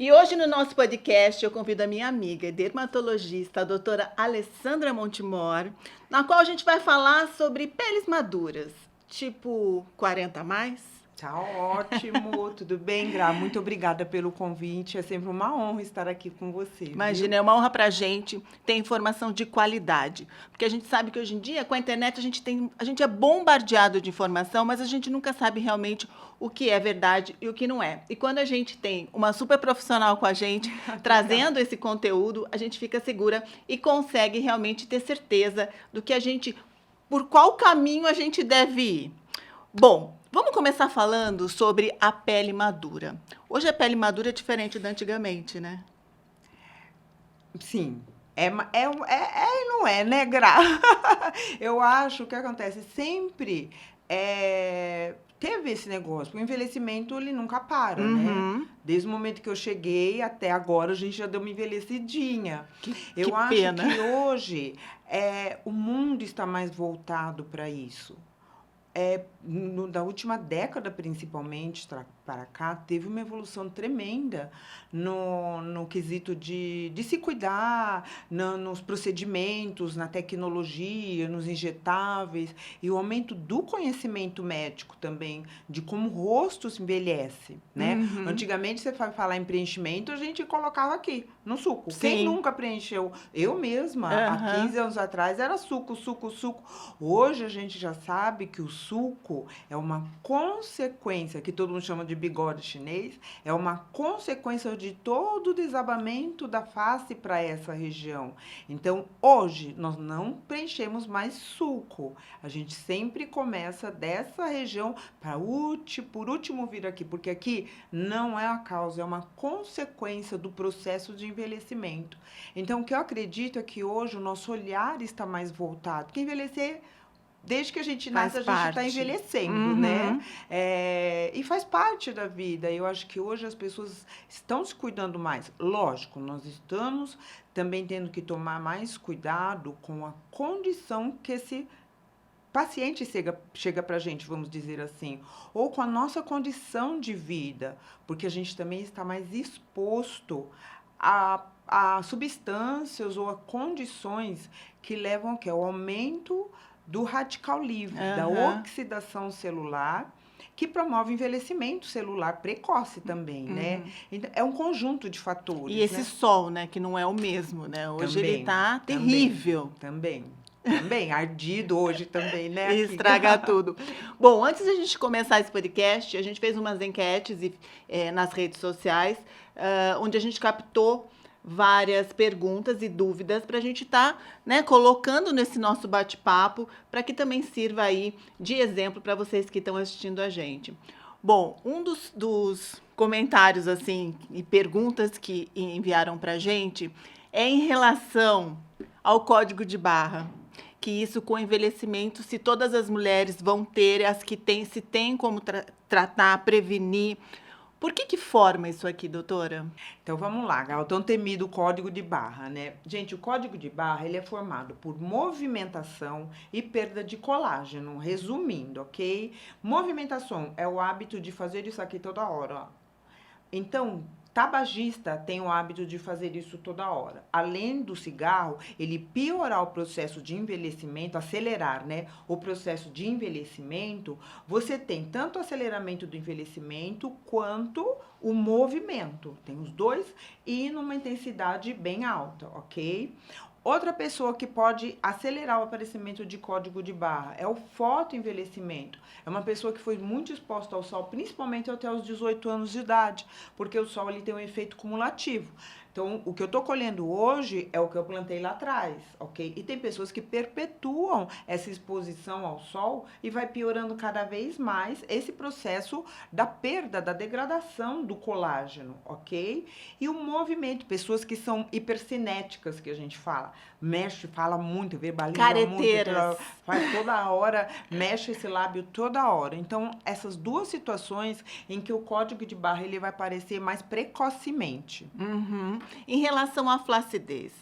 E hoje no nosso podcast eu convido a minha amiga dermatologista, a doutora Alessandra Montemor, na qual a gente vai falar sobre peles maduras, tipo 40 a mais. Tá ótimo, tudo bem, Gra? Muito obrigada pelo convite. É sempre uma honra estar aqui com você, Imagina, viu? é uma honra pra gente ter informação de qualidade. Porque a gente sabe que hoje em dia, com a internet, a gente é bombardeado de informação, mas a gente nunca sabe realmente o que é verdade e o que não é. E quando a gente tem uma super profissional com a gente, trazendo esse conteúdo, a gente fica segura e consegue realmente ter certeza do que por qual caminho a gente deve ir. Bom, vamos começar falando sobre a pele madura. Hoje a pele madura é diferente da antigamente, né? Sim, é e não é, né, Gra? Eu acho que acontece sempre teve esse negócio, porque o envelhecimento ele nunca para, né? Uhum. Desde o momento que eu cheguei até agora, a gente já deu uma envelhecidinha. Que Eu acho pena. que hoje o mundo está mais voltado para isso. Da última década, principalmente, para cá, teve uma evolução tremenda no quesito de se cuidar, nos procedimentos, na tecnologia, nos injetáveis, e o aumento do conhecimento médico também, de como o rosto se envelhece, né? Uhum. Antigamente, você vai falar em preenchimento, a gente colocava aqui, no suco. Quem Sim. nunca preencheu? Eu mesma, há Aham. 15 anos atrás, era suco, suco, suco. Hoje a gente já sabe que o suco é uma consequência, que todo mundo chama de bigode chinês, é uma consequência de todo o desabamento da face para essa região. Então, hoje, nós não preenchemos mais suco. A gente sempre começa dessa região para por último vir aqui, porque aqui não é a causa, é uma consequência do processo de envelhecimento. Então, o que eu acredito é que hoje o nosso olhar está mais voltado, porque envelhecer desde que a gente nasce, Faz a gente está parte. envelhecendo, né? Uhum. E faz parte da vida. Eu acho que hoje as pessoas estão se cuidando mais. Lógico, nós estamos também tendo que tomar mais cuidado com a condição que esse paciente chega para a gente, vamos dizer assim, ou com a nossa condição de vida, porque a gente também está mais exposto a substâncias ou a condições que levam ao aumento do radical livre, da Aham. oxidação celular, que promove envelhecimento celular precoce também, né? Uhum. Então, é um conjunto de E fatores, esse né? sol, né, que não é o mesmo, né? Hoje ele Também, tá também, terrível. também, também, ardido hoje também, né, E aqui. estragar tudo. Bom, antes da gente começar esse podcast, a gente fez umas enquetes nas redes sociais, onde a gente captou várias perguntas e dúvidas para a gente estar, né, colocando nesse nosso bate-papo, para que também sirva aí de exemplo para vocês que estão assistindo a gente. Bom, um dos comentários assim e perguntas que enviaram para a gente é em relação ao código de barra, que isso com o envelhecimento, se todas as mulheres vão ter, as que têm, se tem como tratar, prevenir. Por que forma isso aqui, doutora? Então vamos lá, Gal, tão temido código de barra, né? Gente, o código de barra ele é formado por movimentação e perda de colágeno, resumindo, ok? Movimentação é o hábito de fazer isso aqui toda hora, ó. Então, tabagista tem o hábito de fazer isso toda hora. Além do cigarro, ele piorar o processo de envelhecimento, acelerar, né, o processo de envelhecimento, você tem tanto o aceleramento do envelhecimento quanto o movimento. Tem os dois e numa intensidade bem alta, ok? Outra pessoa que pode acelerar o aparecimento de código de barra é o fotoenvelhecimento. É uma pessoa que foi muito exposta ao sol, principalmente até os 18 anos de idade, porque o sol ele tem um efeito cumulativo. Então, o que eu estou colhendo hoje é o que eu plantei lá atrás, ok? E tem pessoas que perpetuam essa exposição ao sol e vai piorando cada vez mais esse processo da perda, da degradação do colágeno, ok? E o movimento, pessoas que são hipercinéticas, que a gente fala, mexe, fala muito, verbaliza muito, Careteiras. faz toda hora, mexe esse lábio toda hora. Então, essas duas situações em que o código de barra ele vai aparecer mais precocemente. Uhum. Em relação à flacidez,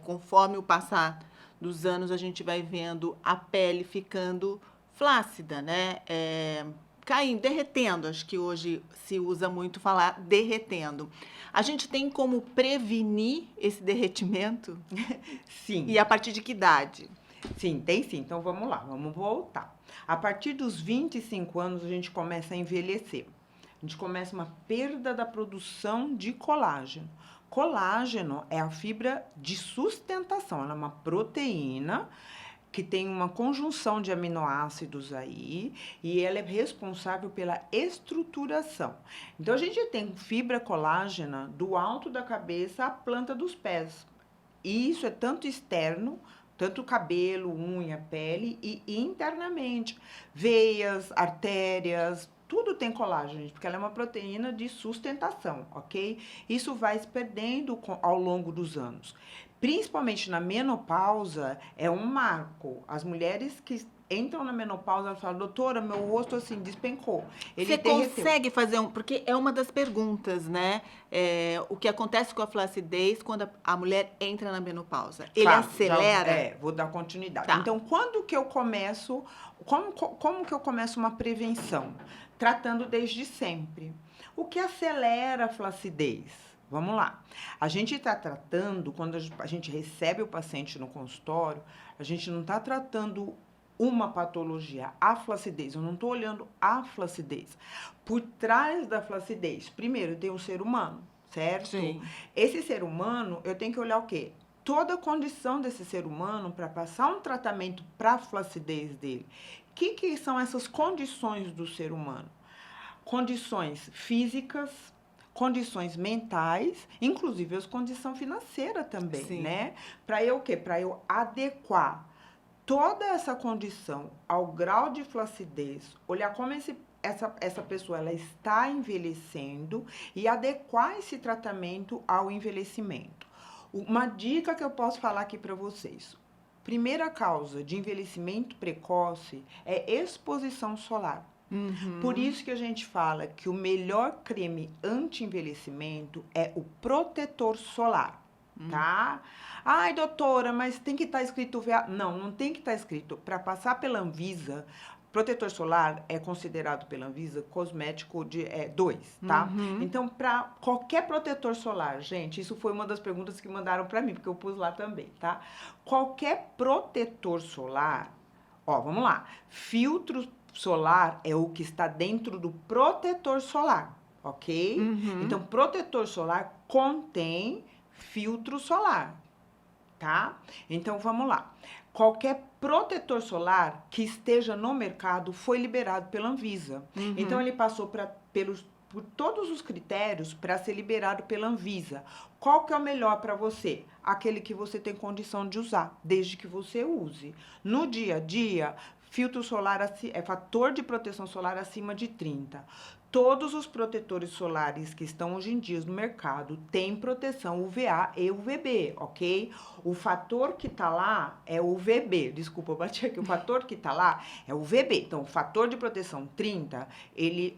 conforme o passar dos anos, a gente vai vendo a pele ficando flácida, né? caindo, derretendo. Acho que hoje se usa muito falar derretendo. A gente tem como prevenir esse derretimento? Sim. E a partir de que idade? Sim, tem sim. Então vamos lá, vamos voltar. A partir dos 25 anos, a gente começa a envelhecer. A gente começa uma perda da produção de colágeno. Colágeno é a fibra de sustentação, ela é uma proteína que tem uma conjunção de aminoácidos aí, e ela é responsável pela estruturação. Então, a gente tem fibra colágena do alto da cabeça à planta dos pés. E isso é tanto externo, tanto cabelo, unha, pele, e internamente. Veias, artérias, tudo tem colágeno, gente, porque ela é uma proteína de sustentação, ok? Isso vai se perdendo ao longo dos anos. Principalmente na menopausa, é um marco. As mulheres que entram na menopausa, elas falam, doutora, meu rosto assim despencou. Ele Você derreteu. consegue fazer porque é uma das perguntas, né? O que acontece com a flacidez quando a mulher entra na menopausa? Ele Claro, acelera? vou dar continuidade. Tá. Então, quando que eu começo, como que eu começo uma prevenção? Tratando desde sempre. O que acelera a flacidez? Vamos lá. A gente está tratando, quando a gente recebe o paciente no consultório, a gente não está tratando uma patologia, a flacidez. Eu não estou olhando a flacidez. Por trás da flacidez, primeiro, tem um ser humano, certo? Sim. Esse ser humano, eu tenho que olhar o quê? Toda a condição desse ser humano para passar um tratamento para a flacidez dele. O que são essas condições do ser humano? Condições físicas, condições mentais, inclusive as condições financeiras também, Sim. né? Para eu o quê? Para eu adequar toda essa condição ao grau de flacidez, olhar como essa pessoa ela está envelhecendo e adequar esse tratamento ao envelhecimento. Uma dica que eu posso falar aqui para vocês. Primeira causa de envelhecimento precoce é exposição solar. Por isso que a gente fala que o melhor creme anti-envelhecimento é o protetor solar, tá? Ai, doutora, mas tem que estar escrito UVA. Não, não tem que estar escrito. Para passar pela Anvisa, protetor solar é considerado pela Anvisa cosmético de 2, tá? Então, para qualquer protetor solar, gente, isso foi uma das perguntas que mandaram para mim, porque eu pus lá também, tá? Qualquer protetor solar, ó, vamos lá. Filtro solar é o que está dentro do protetor solar, ok? Então, protetor solar contém filtro solar, tá? Então, vamos lá. Qualquer protetor solar que esteja no mercado foi liberado pela Anvisa. Então, ele passou por todos os critérios para ser liberado pela Anvisa. Qual que é o melhor para você? Aquele que você tem condição de usar, desde que você use. No dia a dia, filtro solar é fator de proteção solar acima de 30. Todos os protetores solares que estão hoje em dia no mercado têm proteção UVA e UVB, ok? O fator que tá lá é o UVB. Desculpa, eu bati aqui. O fator que tá lá é o UVB. Então, o fator de proteção 30,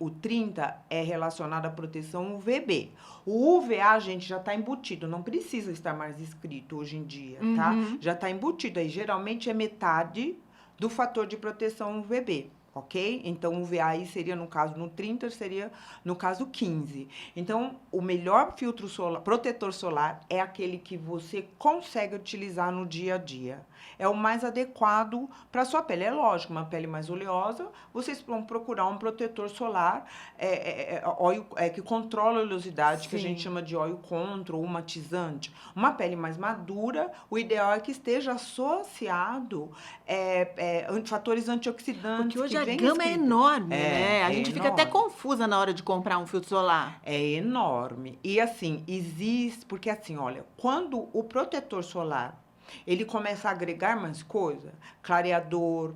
o 30 é relacionado à proteção UVB. O UVA, gente, já tá embutido. Não precisa estar mais escrito hoje em dia, tá? Já tá embutido aí. Geralmente é metade do fator de proteção UVB. Ok? Então, o UVA aí seria, no caso, no 30, seria, no caso, 15. Então, o melhor filtro solar, protetor solar é aquele que você consegue utilizar no dia a dia. É o mais adequado para a sua pele. É lógico, uma pele mais oleosa, vocês vão procurar um protetor solar que controla a oleosidade, que a gente chama de oil control, ou matizante. Uma pele mais madura, o ideal é que esteja associado fatores antioxidantes. Porque hoje a gama é enorme, né? A gente fica até confusa na hora de comprar um filtro solar. É enorme. E assim, existe... Porque assim, olha, quando o protetor solar, ele começa a agregar mais coisa, clareador,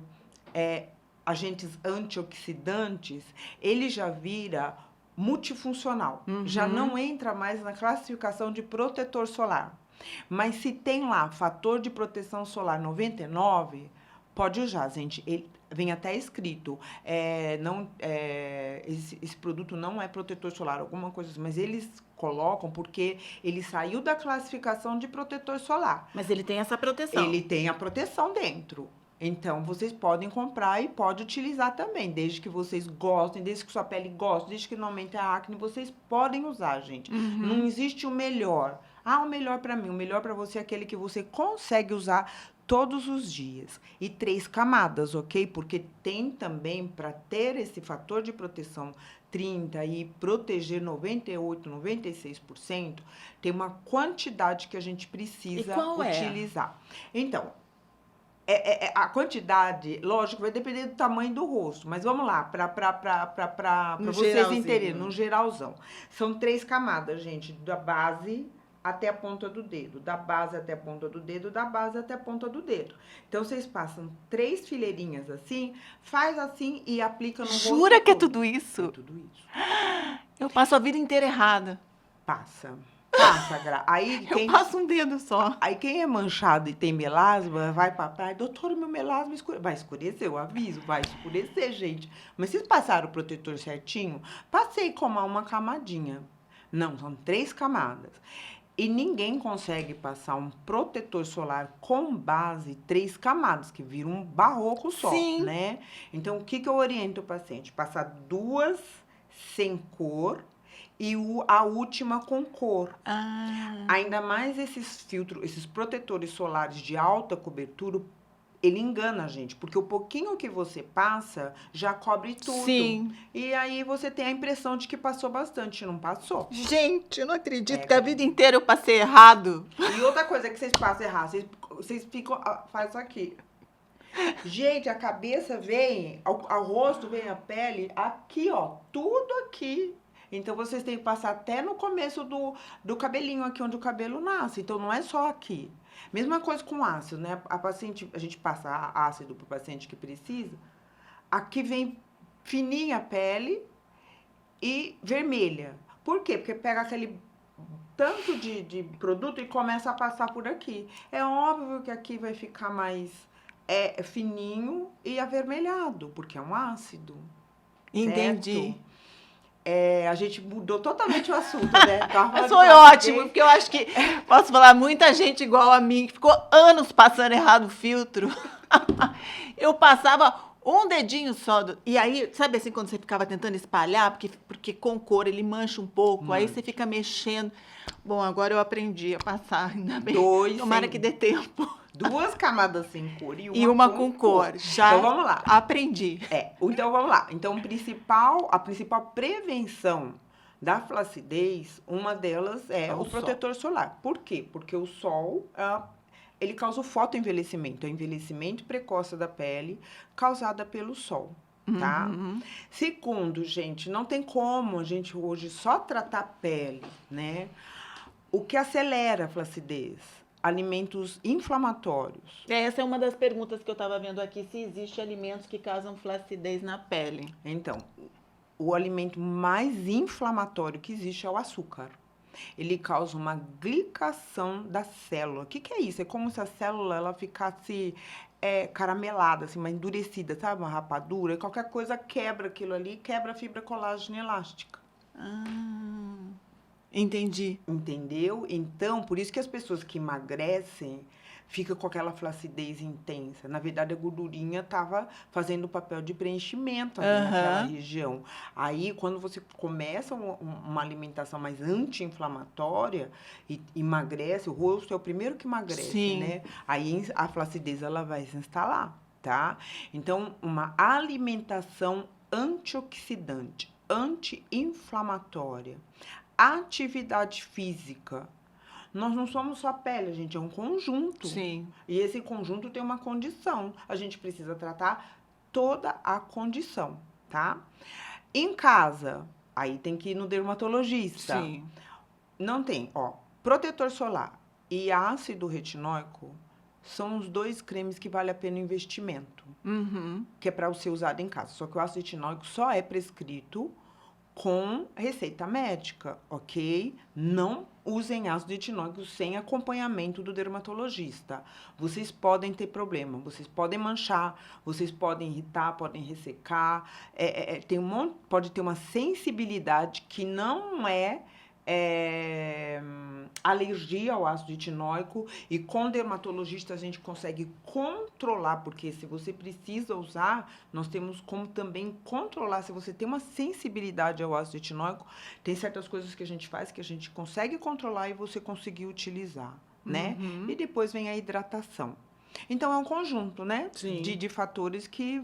agentes antioxidantes, ele já vira multifuncional. Já não entra mais na classificação de protetor solar. Mas se tem lá fator de proteção solar 99, pode usar, gente. Ele vem até escrito, esse produto não é protetor solar, alguma coisa assim, mas eles colocam porque ele saiu da classificação de protetor solar. Mas ele tem essa proteção. Ele tem a proteção dentro. Então, vocês podem comprar e pode utilizar também, desde que vocês gostem, desde que sua pele goste, desde que não aumente a acne, vocês podem usar, gente. Não existe o melhor. Ah, o melhor para mim, o melhor para você é aquele que você consegue usar todos os dias. E 3 camadas, ok? Porque tem também, para ter esse fator de proteção 30 e proteger 98, 96%, tem uma quantidade que a gente E precisa qual é? utilizar. Então, a quantidade, lógico, vai depender do tamanho do rosto, mas vamos lá, para No vocês geralzinho. entenderem, no geralzão. São 3 camadas, gente, da base até a ponta do dedo, da base até a ponta do dedo, da base até a ponta do dedo. Então, vocês passam 3 fileirinhas assim, faz assim e aplica no rosto Jura que é todo. tudo isso? É tudo isso. Eu passo a vida inteira errada. Passa, Gra. Eu passo um dedo só. Aí quem é manchado e tem melasma, vai pra praia, doutora, meu melasma vai escurecer, eu aviso, vai escurecer, gente. Mas vocês passaram o protetor certinho? Passei como uma camadinha. Não, são 3 camadas. E ninguém consegue passar um protetor solar com base 3 camadas, que vira um barroco só, Sim. né? Então, o que eu oriento o paciente? Passar 2 sem cor e a última com cor. Ainda mais esses filtros, esses protetores solares de alta cobertura, ele engana a gente, porque o pouquinho que você passa já cobre tudo. Sim. E aí você tem a impressão de que passou bastante, não passou. Gente, eu não acredito É, que a vida inteira eu passei errado. E outra coisa que vocês passam errado, vocês ficam, faz isso aqui. Gente, a cabeça vem, ao rosto vem a pele, aqui, ó, tudo aqui. Então, vocês têm que passar até no começo do cabelinho aqui, onde o cabelo nasce. Então, não é só aqui. Mesma coisa com ácido, né? A gente passa ácido pro paciente que precisa. Aqui vem fininha a pele e vermelha. Por quê? Porque pega aquele tanto de produto e começa a passar por aqui. É óbvio que aqui vai ficar mais fininho e avermelhado, porque é um ácido. Entendi. Certo? A gente mudou totalmente o assunto, né? Mas foi ótimo, porque eu acho que, posso falar, muita gente igual a mim, que ficou anos passando errado o filtro. Eu passava um dedinho só. E aí, sabe assim, quando você ficava tentando espalhar, porque com cor ele mancha um pouco, aí você fica mexendo. Bom, agora eu aprendi a passar, ainda bem. Tomara que dê tempo. 2 camadas sem cor E uma com cor. Já então, vamos lá. aprendi. Então, vamos lá. Então, a principal prevenção da flacidez, uma delas é o protetor solar. Por quê? Porque o sol, ele causa o fotoenvelhecimento. É o envelhecimento precoce da pele causada pelo sol, tá? Segundo, gente, não tem como a gente hoje só tratar a pele, né? O que acelera a flacidez? Alimentos inflamatórios. Essa é uma das perguntas que eu estava vendo aqui, se existe alimentos que causam flacidez na pele. Então, o alimento mais inflamatório que existe é o açúcar. Ele causa uma glicação da célula. O que é isso? É como se a célula ela ficasse caramelada, assim, uma endurecida, sabe? Uma rapadura. E qualquer coisa quebra aquilo ali, quebra a fibra colágena elástica. Entendi. Entendeu? Então, por isso que as pessoas que emagrecem ficam com aquela flacidez intensa. Na verdade, a gordurinha estava fazendo o papel de preenchimento ali naquela região. Aí, quando você começa uma alimentação mais anti-inflamatória e emagrece, o rosto é o primeiro que emagrece, né? Aí a flacidez ela vai se instalar, tá? Então, uma alimentação antioxidante, anti-inflamatória. Atividade física. Nós não somos só pele, gente, é um conjunto. Sim. E esse conjunto tem uma condição. A gente precisa tratar toda a condição, tá? Em casa, aí tem que ir no dermatologista. Sim. Não tem, protetor solar e ácido retinóico são os 2 cremes que vale a pena o investimento. Que é para ser usado em casa. Só que o ácido retinóico só é prescrito com receita médica, ok? Não usem ácido retinóico sem acompanhamento do dermatologista. Vocês podem ter problema, vocês podem manchar, vocês podem irritar, podem ressecar, pode ter uma sensibilidade que não é alergia ao ácido etinóico, e com dermatologista a gente consegue controlar, porque se você precisa usar, nós temos como também controlar. Se você tem uma sensibilidade ao ácido etinóico, tem certas coisas que a gente faz que a gente consegue controlar e você conseguir utilizar, né? E depois vem a hidratação. Então, é um conjunto, né? De fatores que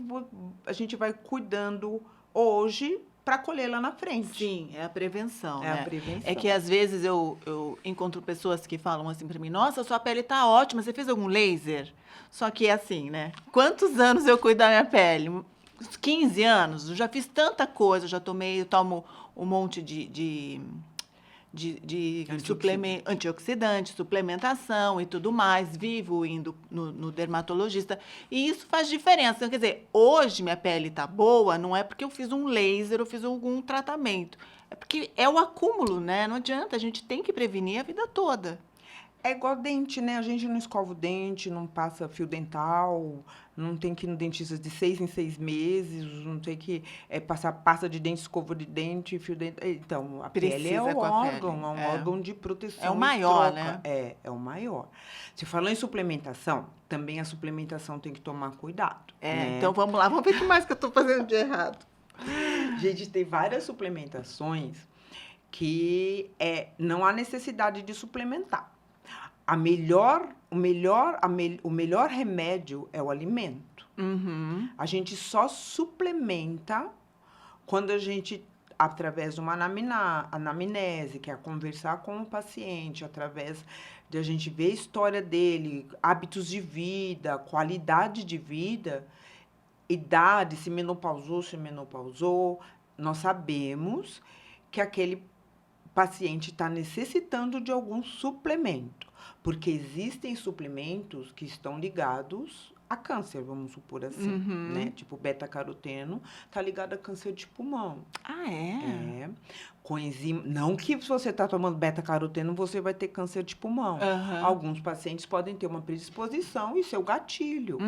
a gente vai cuidando hoje para colher lá na frente. Sim, é a prevenção, né? A prevenção. É que às vezes eu encontro pessoas que falam assim para mim, nossa, sua pele tá ótima, você fez algum laser? Só que é assim, né? Quantos anos eu cuido da minha pele? Uns 15 anos, eu já fiz tanta coisa, eu tomo um monte de antioxidante, suplementação e tudo mais, vivo indo no dermatologista, e isso faz diferença. Então, quer dizer, hoje minha pele está boa, não é porque eu fiz um laser ou fiz algum tratamento, é porque é o acúmulo, né? Não adianta, a gente tem que prevenir a vida toda. É igual dente, né? A gente não escova o dente, não passa fio dental, não tem que ir no dentista de 6 em 6 meses, não tem que passar pasta de dente, escova de dente, fio dental. Então, a pele é um órgão, é um órgão de proteção. É o maior, né? É o maior. Você falou em suplementação, também a suplementação tem que tomar cuidado. Né? Então vamos lá, vamos ver o que mais que eu estou fazendo de errado. Gente, tem várias suplementações que não há necessidade de suplementar. O melhor remédio é o alimento. A gente só suplementa quando a gente, através de uma anamnese, que é conversar com o paciente, através de a gente ver a história dele, hábitos de vida, qualidade de vida, idade, se menopausou, nós sabemos que aquele paciente está necessitando de algum suplemento. Porque existem suplementos que estão ligados a câncer, vamos supor assim, né? Tipo, beta-caroteno está ligado a câncer de pulmão. Ah, é? Coenzima. Não que se você está tomando beta-caroteno, você vai ter câncer de pulmão. Alguns pacientes podem ter uma predisposição e ser o gatilho.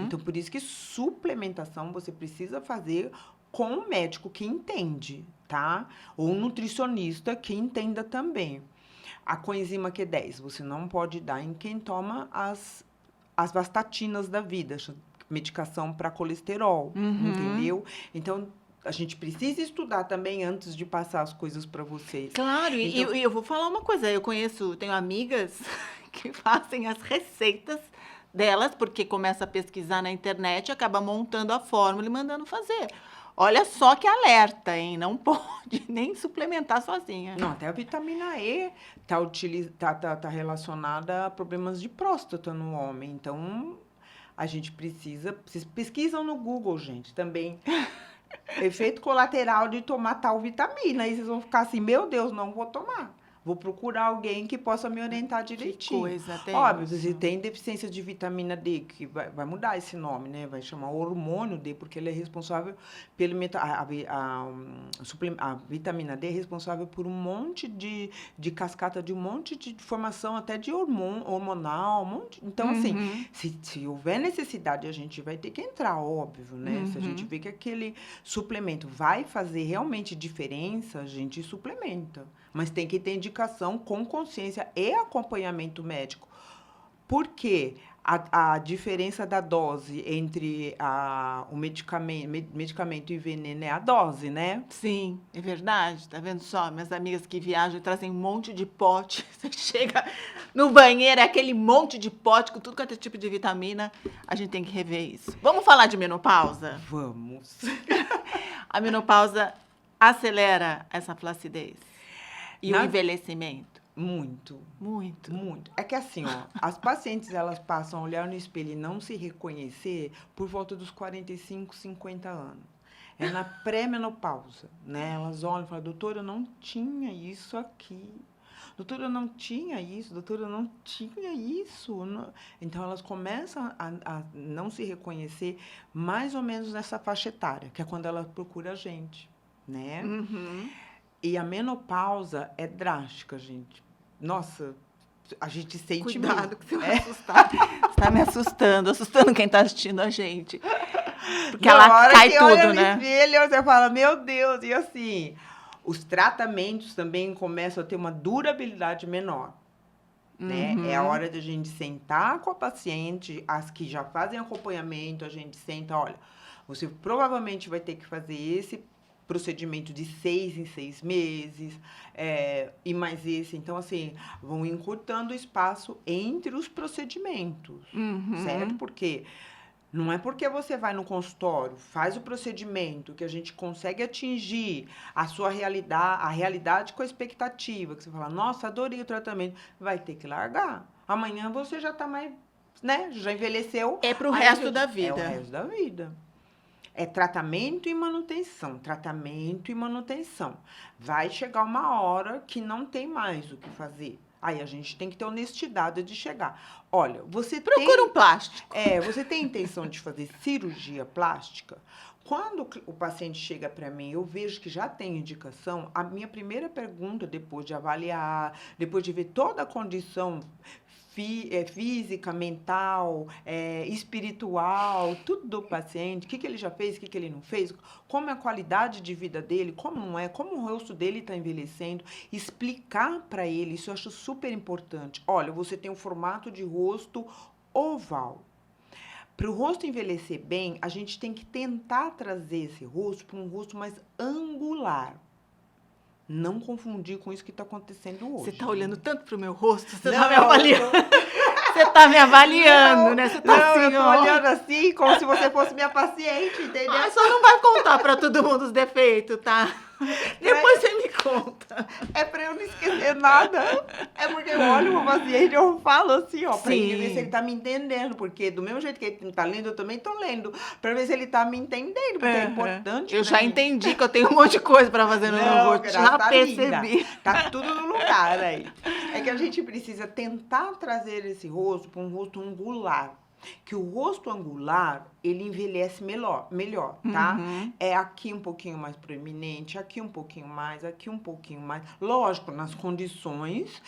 Então, por isso que suplementação você precisa fazer com um médico que entende, tá? Ou um nutricionista que entenda também. A coenzima Q10, você não pode dar em quem toma as vastatinas da vida, medicação para colesterol, entendeu? Então, a gente precisa estudar também antes de passar as coisas para vocês. Claro, então, e eu vou falar uma coisa, tenho amigas que fazem as receitas delas, porque começa a pesquisar na internet, acaba montando a fórmula e mandando fazer. Olha só que alerta, hein? Não pode nem suplementar sozinha. Não, até a vitamina E tá relacionada a problemas de próstata no homem. Então, a gente precisa... Vocês pesquisam no Google, gente, também. Efeito colateral de tomar tal vitamina. Aí vocês vão ficar assim, meu Deus, não vou tomar. Vou procurar alguém que possa me orientar direitinho. Que coisa, tem óbvio, isso. Se tem deficiência de vitamina D, que vai mudar esse nome, né? Vai chamar hormônio D, porque ele é responsável pelo... A vitamina D é responsável por um monte de cascata, de um monte de formação, até de hormonal, Então, assim, se houver necessidade, a gente vai ter que entrar, óbvio, né? Se a gente vê que aquele suplemento vai fazer realmente diferença, a gente suplementa. Mas tem que ter indicação com consciência e acompanhamento médico. Por quê? A diferença da dose entre o medicamento e veneno é a dose, né? Sim, é verdade. Tá vendo só? Minhas amigas que viajam e trazem um monte de pote. Você chega no banheiro, é aquele monte de pote com tudo quanto é tipo de vitamina. A gente tem que rever isso. Vamos falar de menopausa? Vamos. A menopausa acelera essa flacidez e o envelhecimento. Muito. Muito. Muito. É que assim, as pacientes, elas passam a olhar no espelho e não se reconhecer por volta dos 45, 50 anos. É na pré-menopausa, né? Elas olham e falam, doutora, eu não tinha isso aqui. Doutora, eu não tinha isso. Doutora, eu não tinha isso. Então, elas começam a não se reconhecer mais ou menos nessa faixa etária, que é quando ela procura a gente, né? E a menopausa é drástica, gente. Nossa, a gente sente... Cuidado, que você vai assustar. Você está me assustando quem está assistindo a gente. Porque ela cai tudo, né? Espelho, você fala, meu Deus, e assim... Os tratamentos também começam a ter uma durabilidade menor. Né? É a hora da gente sentar com a paciente, as que já fazem acompanhamento, a gente senta, olha, você provavelmente vai ter que fazer esse procedimento de 6 em 6 meses, e mais esse. Então, assim, vão encurtando o espaço entre os procedimentos, certo? Porque não é porque você vai no consultório, faz o procedimento, que a gente consegue atingir a sua realidade, a realidade com a expectativa, que você fala, nossa, adorei o tratamento, vai ter que largar. Amanhã você já tá mais, né? Já envelheceu. É pro Aí resto da É vida. o resto da vida. É tratamento e manutenção, tratamento e manutenção. Vai chegar uma hora que não tem mais o que fazer. Aí a gente tem que ter honestidade de chegar. Olha, Procura um plástico. você tem intenção de fazer cirurgia plástica? Quando o paciente chega para mim, eu vejo que já tem indicação, a minha primeira pergunta, depois de avaliar, depois de ver toda a condição física, mental, espiritual, tudo do paciente, o que ele já fez, o que ele não fez, como é a qualidade de vida dele, como não é, como o rosto dele está envelhecendo, explicar para ele, isso eu acho super importante. Olha, você tem um formato de rosto oval. Para o rosto envelhecer bem, a gente tem que tentar trazer esse rosto para um rosto mais angular. Não confundir com isso que está acontecendo hoje. Você está olhando tanto pro meu rosto, você Não, está me avaliando. Você está me avaliando, né? Você tá não, assim, eu tô ó. olhando assim, como se você fosse minha paciente, entendeu? Ah, só não vai contar para todo mundo os defeitos, tá? Depois você me conta. É pra eu não esquecer nada. É porque eu olho o paciente e eu falo assim, ó, pra ele ver se ele tá me entendendo. Porque do mesmo jeito que ele tá lendo, eu também tô lendo. Pra ver se ele tá me entendendo, porque é importante. Eu já entendi que eu tenho um monte de coisa para fazer no meu rosto. Já tá percebi. Linda. Tá tudo no lugar aí. É que a gente precisa tentar trazer esse rosto para um rosto angular. Que o rosto angular, ele envelhece melhor, tá? É aqui um pouquinho mais proeminente, aqui um pouquinho mais, aqui um pouquinho mais. Lógico, nas condições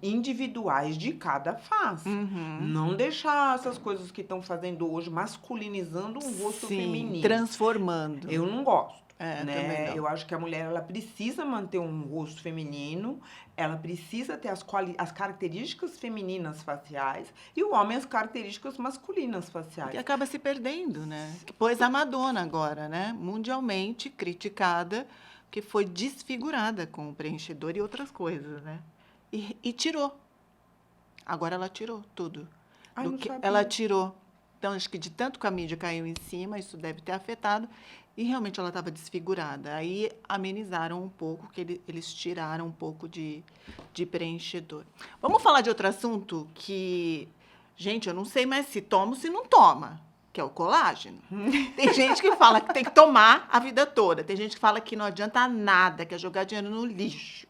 individuais de cada face. Não deixar essas coisas que estão fazendo hoje masculinizando um rosto feminino. Transformando. Eu não gosto. Também Né? não. Eu acho que a mulher ela precisa manter um rosto feminino, ela precisa ter as características femininas faciais e o homem as características masculinas faciais. Que acaba se perdendo, né? Pois a Madonna agora, né? Mundialmente criticada, que foi desfigurada com o preenchedor e outras coisas, né? E tirou. Agora ela tirou tudo. Ai, não sabia. Ela tirou. Então, acho que de tanto que a mídia caiu em cima, isso deve ter afetado. E realmente ela estava desfigurada. Aí amenizaram um pouco, que eles tiraram um pouco de preenchedor. Vamos falar de outro assunto que, gente, eu não sei mais se toma ou se não toma, que é o colágeno. Tem gente que fala que tem que tomar a vida toda. Tem gente que fala que não adianta nada, que é jogar dinheiro no lixo.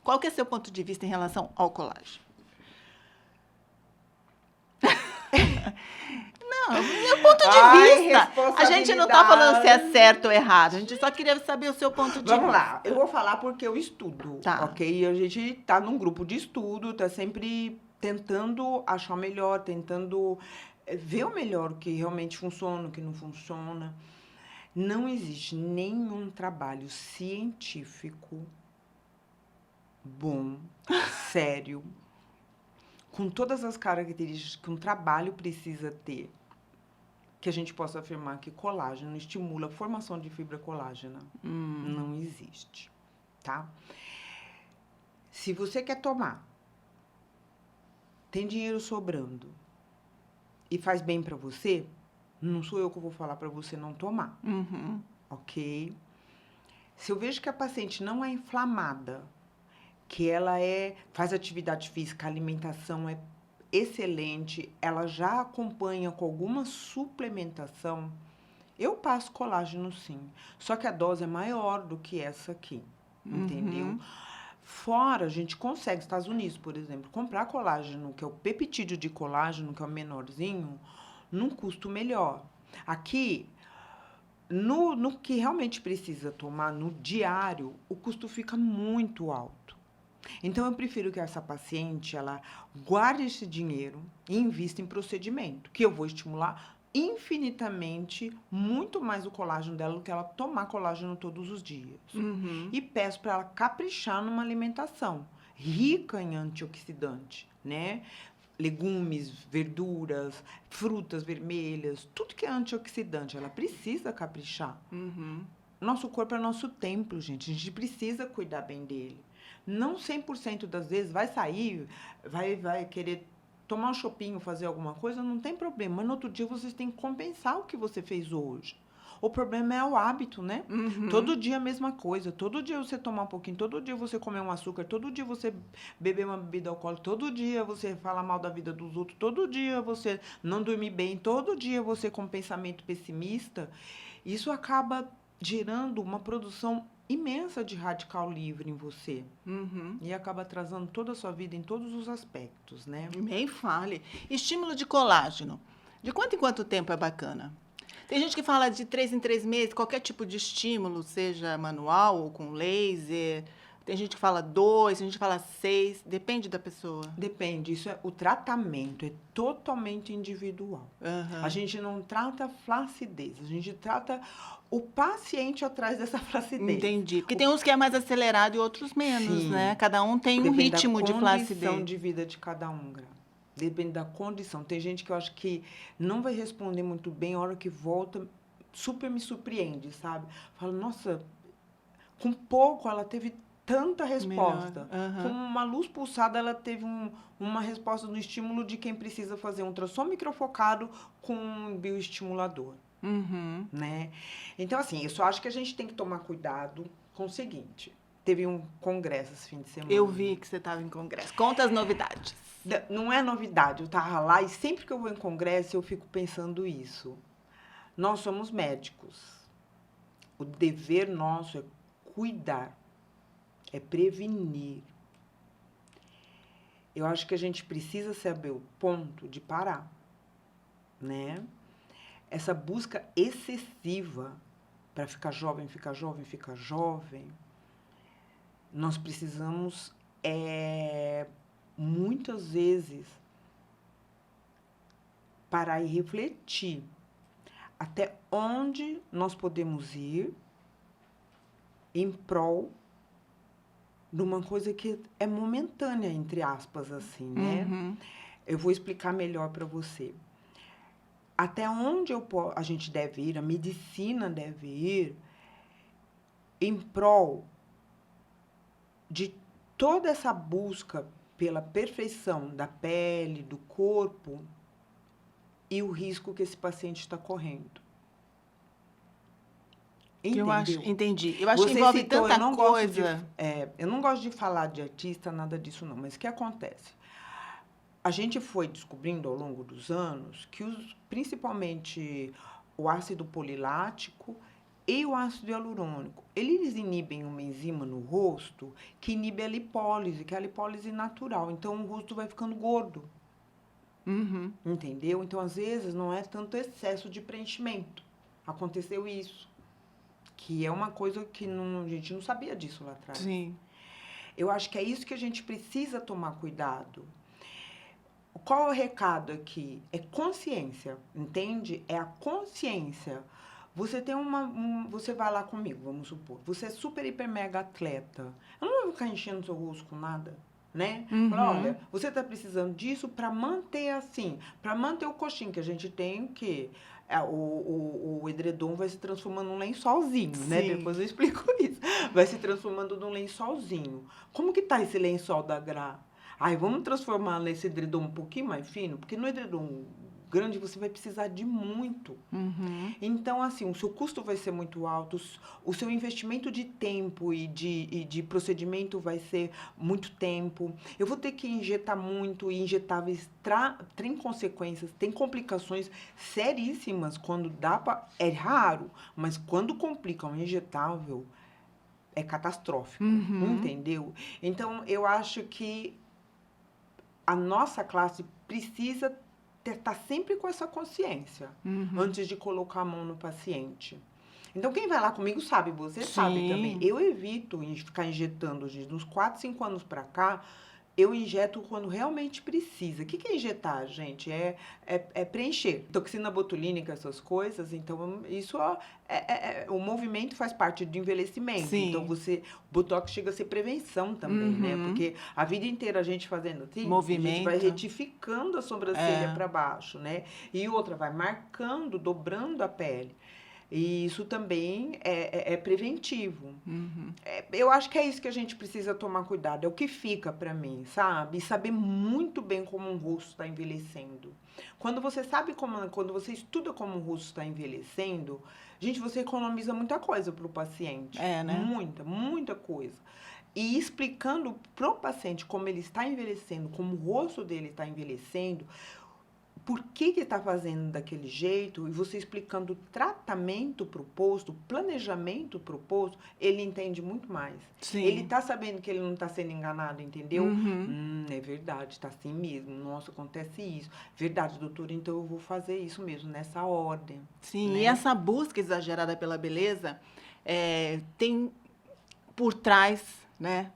Qual que é o seu ponto de vista em relação ao colágeno? Não, meu ponto de vista. A gente não está falando se é certo ou errado. A gente só queria saber o seu ponto de vista. Vamos lá, eu vou falar porque eu estudo, Tá. ok? A gente está num grupo de estudo, está sempre tentando achar o melhor, tentando ver o melhor, o que realmente funciona, o que não funciona. Não existe nenhum trabalho científico bom, sério, com todas as características que um trabalho precisa ter, que a gente possa afirmar que colágeno estimula a formação de fibra colágena. Não existe, tá? Se você quer tomar, tem dinheiro sobrando e faz bem para você, não sou eu que vou falar para você não tomar, ok? Se eu vejo que a paciente não é inflamada, que ela faz atividade física, a alimentação é excelente, ela já acompanha com alguma suplementação, eu passo colágeno sim. Só que a dose é maior do que essa aqui, entendeu? Fora, a gente consegue, nos Estados Unidos, por exemplo, comprar colágeno, que é o peptídeo de colágeno, que é o menorzinho, num custo melhor. Aqui, no que realmente precisa tomar no diário, o custo fica muito alto. Então, eu prefiro que essa paciente, ela guarde esse dinheiro e invista em procedimento, que eu vou estimular infinitamente muito mais o colágeno dela do que ela tomar colágeno todos os dias. Uhum. E peço para ela caprichar numa alimentação rica em antioxidante, né? Legumes, verduras, frutas vermelhas, tudo que é antioxidante, ela precisa caprichar. Uhum. Nosso corpo é nosso templo, gente. A gente precisa cuidar bem dele. Não 100% das vezes vai sair, vai querer tomar um chopinho, fazer alguma coisa, não tem problema. Mas no outro dia vocês têm que compensar o que você fez hoje. O problema é o hábito, né? Uhum. Todo dia a mesma coisa. Todo dia você tomar um pouquinho, todo dia você comer um açúcar, todo dia você beber uma bebida alcoólica, todo dia você falar mal da vida dos outros, todo dia você não dormir bem, todo dia você com pensamento pessimista. Isso acaba gerando uma produção imensa de radical livre em você. Uhum. E acaba atrasando toda a sua vida em todos os aspectos, né? Nem fale. Estímulo de colágeno. De quanto em quanto tempo é bacana? Tem gente que fala de 3 em 3 meses, qualquer tipo de estímulo, seja manual ou com laser. Tem gente que fala 2, tem gente que fala 6, depende da pessoa. Depende, isso é o tratamento, é totalmente individual. Uhum. A gente não trata flacidez, a gente trata o paciente atrás dessa flacidez. Entendi. Porque tem uns que é mais acelerado e outros menos, Sim. né? Cada um tem um Depende ritmo da de condição flacidez. de vida de cada um, Gra. Depende da condição. Tem gente que eu acho que não vai responder muito bem, a hora que volta, super me surpreende, sabe? Fala, nossa, com pouco ela teve tanta resposta. Melhor. Com Uhum. uma luz pulsada, ela teve uma resposta no estímulo de quem precisa fazer um ultrassom microfocado com um bioestimulador, Uhum. né? Então, assim, eu só acho que a gente tem que tomar cuidado com o seguinte. Teve um congresso esse fim de semana. Eu vi que você estava em congresso. Conta as novidades. Não é novidade, eu tava lá e sempre que eu vou em congresso eu fico pensando isso. Nós somos médicos. O dever nosso é cuidar, é prevenir. Eu acho que a gente precisa saber o ponto de parar, né? Essa busca excessiva para ficar jovem, ficar jovem, ficar jovem, nós precisamos muitas vezes parar e refletir até onde nós podemos ir em prol de uma coisa que é momentânea, entre aspas, assim, né? Uhum. Eu vou explicar melhor para você. Até onde a gente deve ir, a medicina deve ir em prol de toda essa busca pela perfeição da pele, do corpo e o risco que esse paciente está correndo. Entendeu? Entendi. Eu acho que Você envolve citou, tanta eu não coisa. gosto eu não gosto de falar de artista, nada disso não, mas o que acontece? A gente foi descobrindo ao longo dos anos que principalmente o ácido polilático e o ácido hialurônico, eles inibem uma enzima no rosto que inibe a lipólise, que é a lipólise natural. Então, o rosto vai ficando gordo. Uhum. Entendeu? Então, às vezes, não é tanto excesso de preenchimento. Aconteceu isso. Que é uma coisa que a gente não sabia disso lá atrás. Sim. Eu acho que é isso que a gente precisa tomar cuidado. Qual é o recado aqui? É consciência, entende? É a consciência. Você tem você vai lá comigo, vamos supor. Você é super, hiper, mega atleta. Eu não vou ficar enchendo seu rosto com nada, né? Uhum. Falar, olha, você tá precisando disso para manter assim, para manter o coxinho que a gente tem, que o edredom vai se transformando num lençolzinho, né? Sim. Depois eu explico isso. Vai se transformando num lençolzinho. Como que tá esse lençol da Gra? Ai, vamos transformar nesse edredom um pouquinho mais fino, porque no edredom grande você vai precisar de muito. Uhum. Então, assim, o seu custo vai ser muito alto, o seu investimento de tempo e de procedimento vai ser muito tempo. Eu vou ter que injetar muito e injetáveis tem consequências, tem complicações seríssimas quando dá para... É raro, mas quando complica um injetável, é catastrófico, entendeu? Então, eu acho que a nossa classe precisa estar sempre com essa consciência antes de colocar a mão no paciente. Então, quem vai lá comigo sabe, você sabe também. Eu evito ficar injetando, gente, uns 4, 5 anos para cá, eu injeto quando realmente precisa. O que é injetar, gente? É preencher. Toxina botulínica, essas coisas. Então, isso o movimento faz parte do envelhecimento. Sim. Então, o Botox chega a ser prevenção também, né? Porque a vida inteira a gente fazendo assim, Movimento. a gente vai retificando a sobrancelha para baixo, né? E outra vai marcando, dobrando a pele. E isso também é preventivo. Eu acho que é isso que a gente precisa tomar cuidado. É o que fica para mim, sabe? E saber muito bem como um rosto está envelhecendo. Quando você sabe quando você estuda como um rosto está envelhecendo, gente, você economiza muita coisa para o paciente. Né? Muita coisa. E explicando pro paciente como ele está envelhecendo, como o rosto dele está envelhecendo, por que está fazendo daquele jeito, e você explicando o tratamento proposto, o planejamento proposto, ele entende muito mais. Sim. Ele está sabendo que ele não está sendo enganado, entendeu? É verdade, está assim mesmo. Nossa, acontece isso. Verdade, doutora, então eu vou fazer isso mesmo, nessa ordem. Sim, né? E essa busca exagerada pela beleza tem por trás, né,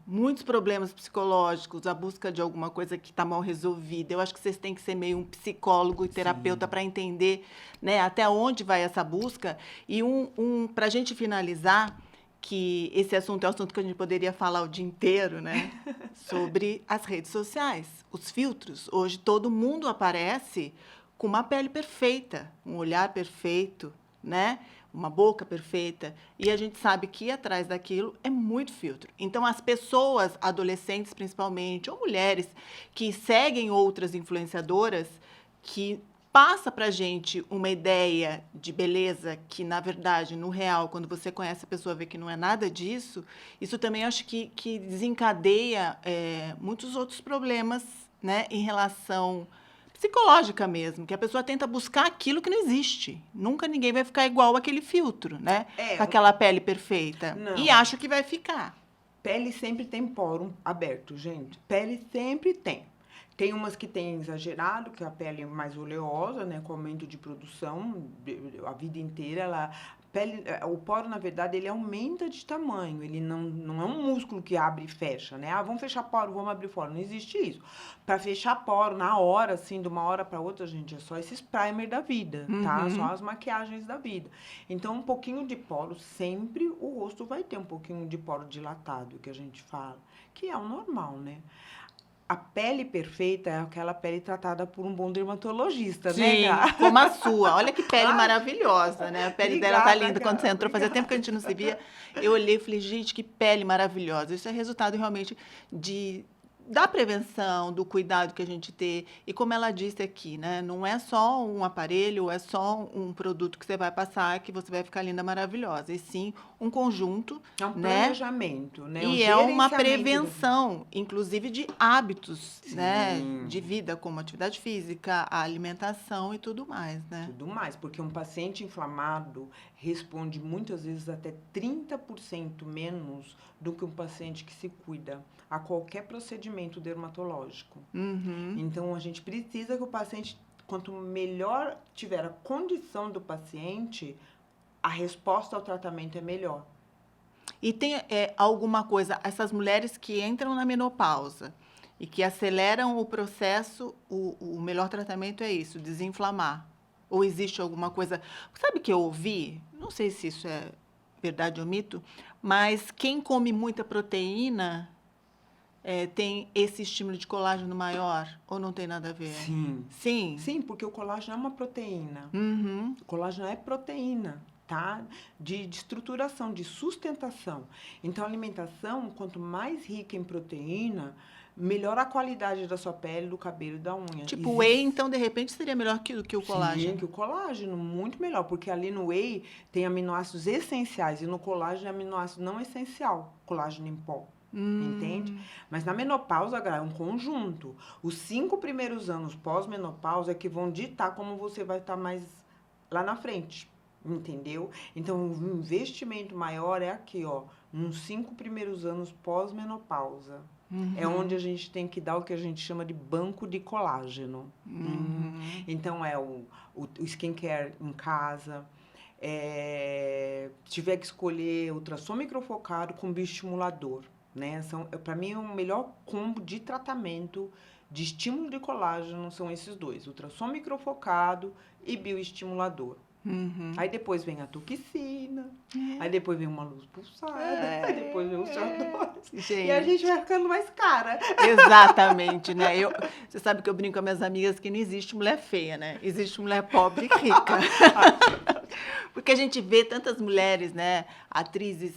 muitos problemas psicológicos, a busca de alguma coisa que está mal resolvida. Eu acho que vocês têm que ser meio um psicólogo e terapeuta para entender, né, até onde vai essa busca. E para a gente finalizar, que esse assunto é um assunto que a gente poderia falar o dia inteiro, né, sobre as redes sociais, os filtros. Hoje todo mundo aparece com uma pele perfeita, um olhar perfeito, né? Uma boca perfeita, e a gente sabe que atrás daquilo é muito filtro. Então, as pessoas, adolescentes principalmente, ou mulheres, que seguem outras influenciadoras, que passa para a gente uma ideia de beleza que, na verdade, no real, quando você conhece a pessoa, vê que não é nada disso, isso também acho que desencadeia muitos outros problemas, né, em relação psicológica mesmo, que a pessoa tenta buscar aquilo que não existe. Nunca ninguém vai ficar igual aquele filtro, né? Com aquela pele perfeita. Não. E acho que vai ficar. Pele sempre tem poro aberto, gente. Pele sempre tem. Tem umas que tem exagerado, que a pele é mais oleosa, né? Com aumento de produção, a vida inteira, o poro, na verdade, ele aumenta de tamanho. Ele não é um músculo que abre e fecha, né? Vamos fechar poro, vamos abrir poro. Não existe isso. Para fechar poro, na hora, assim, de uma hora para outra, gente, é só esses primer da vida, tá? Só as maquiagens da vida. Então, um pouquinho de poro, sempre o rosto vai ter um pouquinho de poro dilatado, que a gente fala, que é o normal, né? A pele perfeita é aquela pele tratada por um bom dermatologista, Sim, né, cara? como a sua. Olha que pele maravilhosa, né? A pele dela tá linda. Quando você entrou, fazia obrigada. tempo que a gente não se via. Eu olhei e falei, gente, que pele maravilhosa. Isso é resultado realmente da prevenção, do cuidado que a gente tem. E como ela disse aqui, né? Não é só um aparelho, é só um produto que você vai passar que você vai ficar linda, maravilhosa. E sim, um conjunto, É um né? planejamento, né? E é uma prevenção, inclusive de hábitos, né? De vida, como atividade física, a alimentação e tudo mais, né? Tudo mais, porque um paciente inflamado responde muitas vezes até 30% menos do que um paciente que se cuida a qualquer procedimento dermatológico. Então, a gente precisa que o paciente, quanto melhor tiver a condição do paciente, a resposta ao tratamento é melhor. E tem alguma coisa, essas mulheres que entram na menopausa e que aceleram o processo, o melhor tratamento é isso, desinflamar. Ou existe alguma coisa... Sabe o que eu ouvi? Não sei se isso é verdade ou mito, mas quem come muita proteína tem esse estímulo de colágeno maior? Ou não tem nada a ver? Sim, porque o colágeno é uma proteína. O colágeno é proteína, tá? De estruturação, de sustentação. Então, a alimentação, quanto mais rica em proteína, melhor a qualidade da sua pele, do cabelo e da unha. Tipo, o whey, então, de repente, seria melhor que o colágeno? Sim, que o colágeno, muito melhor, porque ali no whey tem aminoácidos essenciais e no colágeno é aminoácido não essencial, colágeno em pó. Entende? Mas na menopausa, é um conjunto. Os 5 primeiros anos pós-menopausa é que vão ditar como você vai estar mais lá na frente. Entendeu? Então, o investimento maior é aqui, ó, nos 5 primeiros anos pós-menopausa. É onde a gente tem que dar o que a gente chama de banco de colágeno. Então, é o skincare em casa. Se tiver que escolher ultrassom microfocado com bioestimulador. né? Para mim, o melhor combo de tratamento de estímulo de colágeno são esses dois, ultrassom microfocado e bioestimulador. Aí depois vem a toxina, aí depois vem uma luz pulsada, aí depois vem os CO2. E a gente vai ficando mais cara. Exatamente, né? Você sabe que eu brinco com as minhas amigas que não existe mulher feia, né? Existe mulher pobre e rica. Porque a gente vê tantas mulheres, né? Atrizes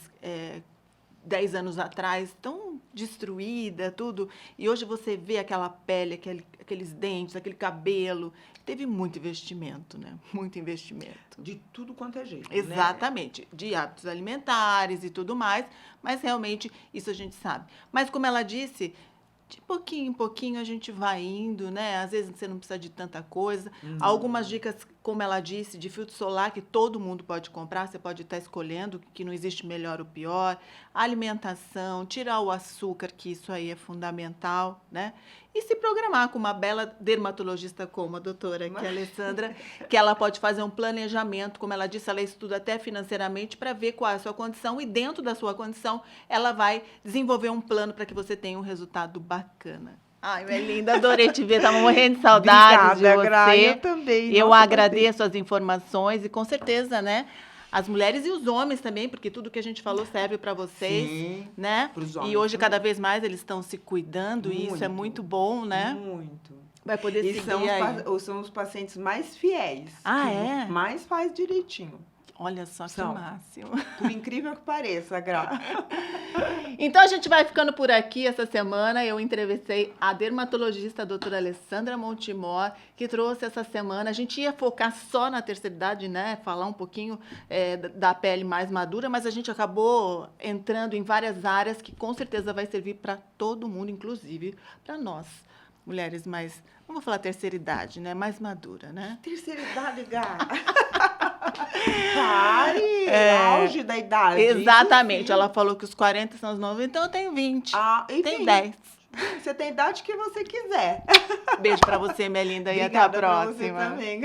10 anos atrás, tão destruída, tudo. E hoje você vê aquela pele, aqueles dentes, aquele cabelo. Teve muito investimento, né? Muito investimento. De tudo quanto é jeito, Exatamente. Né? De hábitos alimentares e tudo mais. Mas, realmente, isso a gente sabe. Mas, como ela disse, de pouquinho em pouquinho a gente vai indo, né? Às vezes você não precisa de tanta coisa. Algumas dicas, como ela disse, de filtro solar que todo mundo pode comprar. Você pode estar escolhendo, que não existe melhor ou pior. Alimentação, tirar o açúcar, que isso aí é fundamental, né? E se programar com uma bela dermatologista como a doutora aqui, a Alessandra, que ela pode fazer um planejamento, como ela disse, ela estuda até financeiramente para ver qual é a sua condição e dentro da sua condição ela vai desenvolver um plano para que você tenha um resultado bacana. Ai, minha linda, adorei te ver, estava morrendo de saudades de você. Gra, eu também. Eu agradeço as informações e com certeza, né? As mulheres e os homens também, porque tudo que a gente falou serve para vocês, sim, né? Pros homens e hoje, também. cada vez mais, eles estão se cuidando e isso é muito bom, né? Muito. Vai poder seguir São os pacientes mais fiéis. Ah, que mais faz direitinho. Olha só que máximo. Por incrível que pareça, Gra. Então, a gente vai ficando por aqui essa semana. Eu entrevistei a dermatologista, a doutora Alessandra Montemor, que trouxe essa semana. A gente ia focar só na terceira idade, né? Falar um pouquinho da pele mais madura, mas a gente acabou entrando em várias áreas que com certeza vai servir para todo mundo, inclusive para nós, mulheres mais, vamos falar terceira idade, né? Mais madura, né? Terceira idade, Gra. Auge da idade. Exatamente. Ela falou que os 40 são os 90, então eu tenho 20. Tem 10. Você tem a idade que você quiser. Beijo pra você, minha linda, e até a próxima. Pra você também.